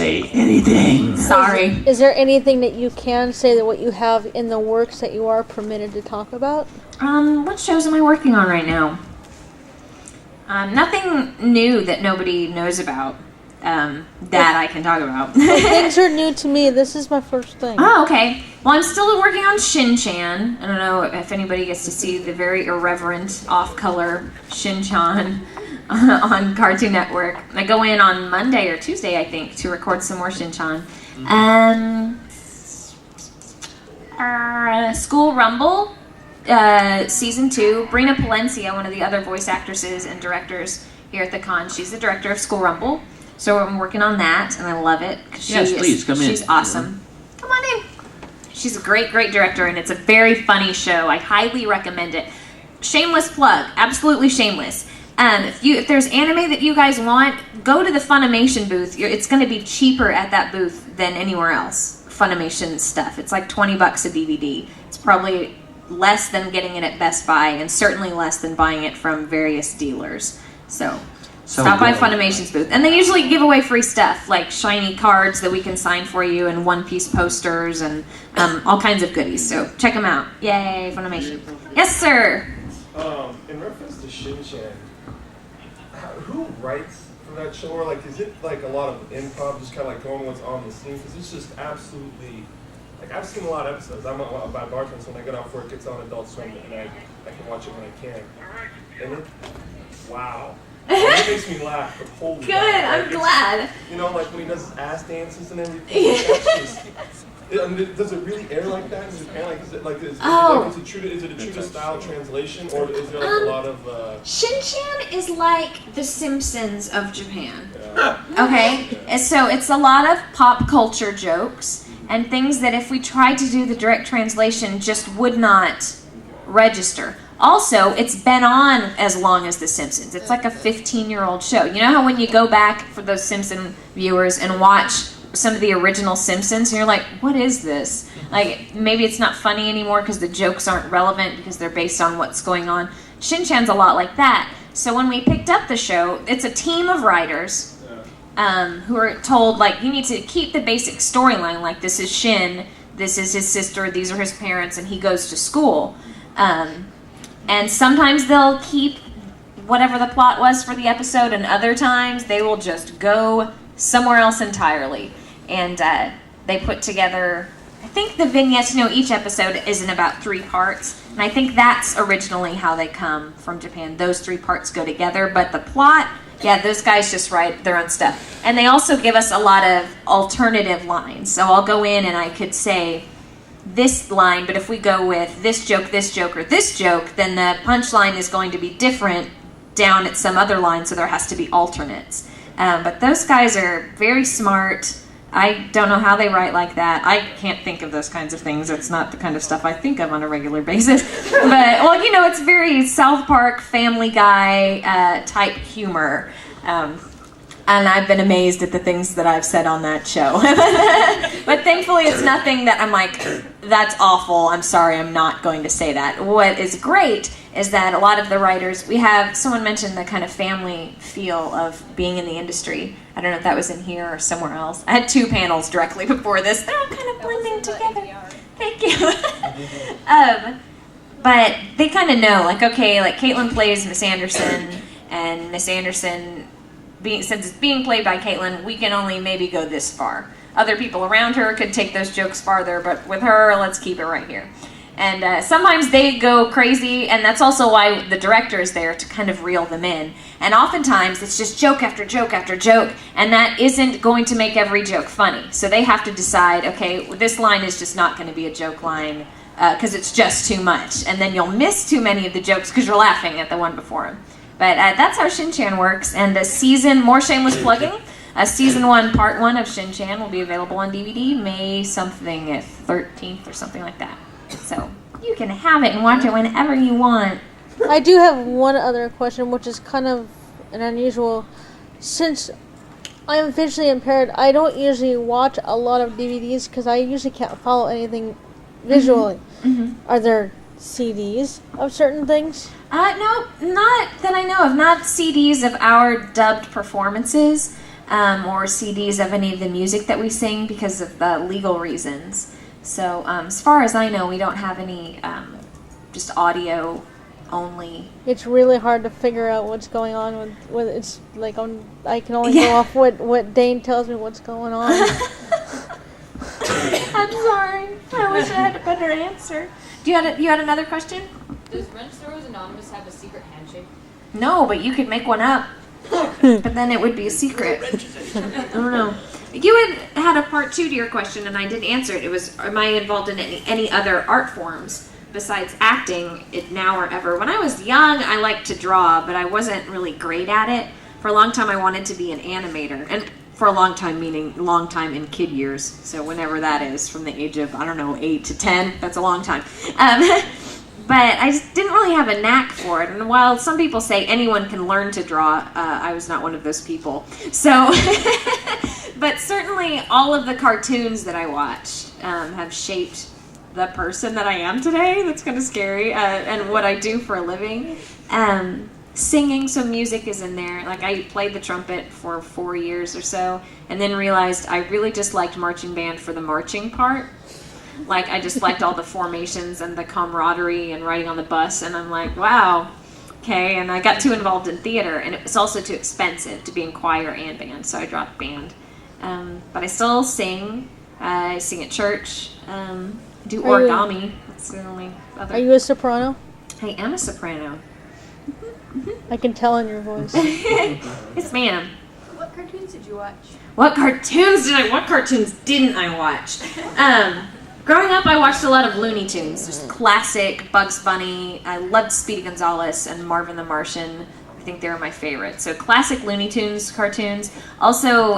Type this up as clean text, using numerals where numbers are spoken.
say anything. Sorry. Is there anything that you can say that what you have in the works that you are permitted to talk about? What shows am I working on right now? Nothing new that nobody knows about that I can talk about. Things are new to me. This is my first thing. Oh, okay. Well, I'm still working on Shin-Chan. I don't know if anybody gets to see the very irreverent, off-color Shin-Chan on Cartoon Network. I go in on Monday or Tuesday, I think, to record some more Shin-Chan. School Rumble, Season 2. Brina Palencia, one of the other voice actresses and directors here at the con, she's the director of School Rumble. So I'm working on that, and I love it. Please, come in. She's awesome. Come on in. She's a great, great director, and it's a very funny show. I highly recommend it. Shameless plug. Absolutely shameless. If there's anime that you guys want, go to the Funimation booth. It's going to be cheaper at that booth than anywhere else. Funimation stuff. It's like $20 a DVD. It's probably less than getting it at Best Buy, and certainly less than buying it from various dealers. So stop by Funimation's booth. And they usually give away free stuff, like shiny cards that we can sign for you, and one-piece posters, and all kinds of goodies. So check them out. Yay, Funimation. Yes, sir. In reference to Shin-Chan, who writes for that show? Or like, is it like a lot of improv, just kind of like going what's on the scene? Because it's just absolutely, like, I've seen a lot of episodes. I'm a bad bartender, so when I get off work, it's on Adult Swim, and I can watch it when I can. And it, wow. It makes me laugh, but holy Good, I'm glad. You know, like when he does his ass dances and everything. That's just, does it really air like that in Japan? Like, is it like, is it a true to style translation, or is there like a lot of? Shin-Chan is like the Simpsons of Japan. Yeah. Okay, and so it's a lot of pop culture jokes and things that if we tried to do the direct translation just would not register. Also, it's been on as long as The Simpsons. It's like a 15-year-old show. You know how when you go back, for those Simpson viewers, and watch some of the original Simpsons, and you're like, what is this? Like, maybe it's not funny anymore because the jokes aren't relevant because they're based on what's going on. Shin-Chan's a lot like that. So when we picked up the show, it's a team of writers who are told, like, you need to keep the basic storyline, like this is Shin, this is his sister, these are his parents, and he goes to school. And sometimes they'll keep whatever the plot was for the episode, and other times they will just go somewhere else entirely. And they put together, I think the vignettes, each episode is in about 3 parts. And I think that's originally how they come from Japan. Those 3 parts go together. But the plot, those guys just write their own stuff. And they also give us a lot of alternative lines. So I'll go in and I could say this line, but if we go with this joke, or this joke, then the punchline is going to be different down at some other line, so there has to be alternates. But those guys are very smart. I don't know how they write like that. I can't think of those kinds of things. It's not the kind of stuff I think of on a regular basis. But, well, it's very South Park, Family Guy type humor. And I've been amazed at the things that I've said on that show. But thankfully it's nothing that I'm like, that's awful, I'm sorry, I'm not going to say that. What is great is that a lot of the writers, someone mentioned the kind of family feel of being in the industry. I don't know if that was in here or somewhere else. I had 2 panels directly before this. They're all kind of blending together. Thank you. But they kind of know, like, okay, like Caitlin plays Miss Anderson, and Miss Anderson, since it's being played by Caitlin, we can only maybe go this far. Other people around her could take those jokes farther, but with her, let's keep it right here. And sometimes they go crazy, and that's also why the director is there to kind of reel them in. And oftentimes, it's just joke after joke after joke, and that isn't going to make every joke funny. So they have to decide, okay, this line is just not going to be a joke line because it's just too much. And then you'll miss too many of the jokes because you're laughing at the one before him. But that's how Shin-Chan works, and more shameless plugging, season 1, part 1 of Shin-Chan will be available on DVD May something, 13th or something like that. So you can have it and watch it whenever you want. I do have one other question, which is kind of an unusual. Since I'm visually impaired, I don't usually watch a lot of DVDs because I usually can't follow anything visually. Mm-hmm. Are there CDs of certain things? No, not that I know of. Not CDs of our dubbed performances. or CDs of any of the music that we sing because of the legal reasons. So as far as I know, we don't have any just audio only. It's really hard to figure out what's going on with it's like I can only go off what Dane tells me what's going on. I'm sorry. I wish I had a better answer. You had another question? Does Wrench Throwers Anonymous have a secret handshake? No, but you could make one up. But then it would be a secret. I don't know. You had a part 2 to your question, and I didn't answer it. It was, am I involved in any other art forms besides acting, now or ever? When I was young, I liked to draw, but I wasn't really great at it. For a long time, I wanted to be an animator. And for a long time, meaning long time in kid years. So whenever that is, from the age of, 8 to 10, that's a long time. But I just didn't really have a knack for it. And while some people say anyone can learn to draw, I was not one of those people. So, but certainly all of the cartoons that I watched have shaped the person that I am today. That's kind of scary. And what I do for a living. Singing, so music is in there. Like, I played the trumpet for 4 years or so, and then realized I really just liked marching band for the marching part. Like, I just liked all the formations and the camaraderie and riding on the bus, and I'm like, wow, okay. And I got too involved in theater, and it was also too expensive to be in choir and band, so I dropped band. But I still sing. I sing at church. Do origami. That's the only other. Are you a soprano? I am a soprano. I can tell in your voice. Yes, ma'am. What cartoons did you watch? What cartoons didn't I watch? Growing up, I watched a lot of Looney Tunes. Just classic Bugs Bunny. I loved Speedy Gonzales and Marvin the Martian. I think they were my favorite. So classic Looney Tunes cartoons. Also,